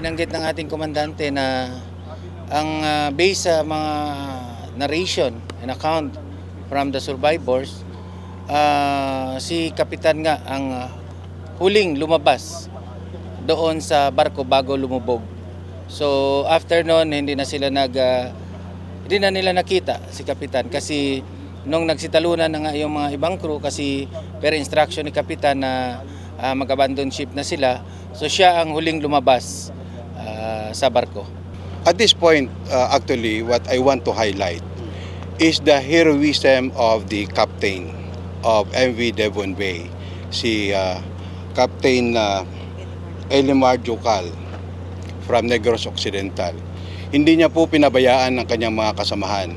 binanggit ng ating komandante na ang base sa mga narration and account from the survivors, si Kapitan nga ang huling lumabas doon sa barko bago lumubog. So after noon, hindi na nila nakita si Kapitan kasi nung nagsitalunan na nga yung mga ibang crew kasi per instruction ni Kapitan na mag-abandon ship na sila. So siya ang huling lumabas sa barko. At this point, actually, what I want to highlight is the heroism of the captain of MV Devon Bay, si Captain Elimar Jucal from Negros Occidental. Hindi niya po pinabayaan ng kanyang mga kasamahan.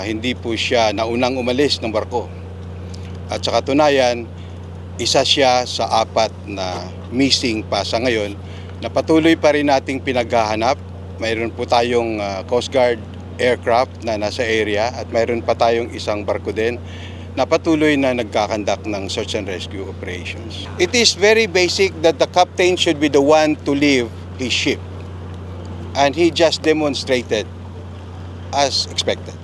Hindi po siya naunang umalis ng barko. At sa katunayan, isa siya sa 4 na missing pa sa ngayon na patuloy pa rin nating pinaghahanap. Mayroon po tayong Coast Guard aircraft na nasa area at mayroon pa tayong isang barko din na patuloy na nagkakandak ng search and rescue operations. It is very basic that the captain should be the one to leave his ship, and he just demonstrated as expected.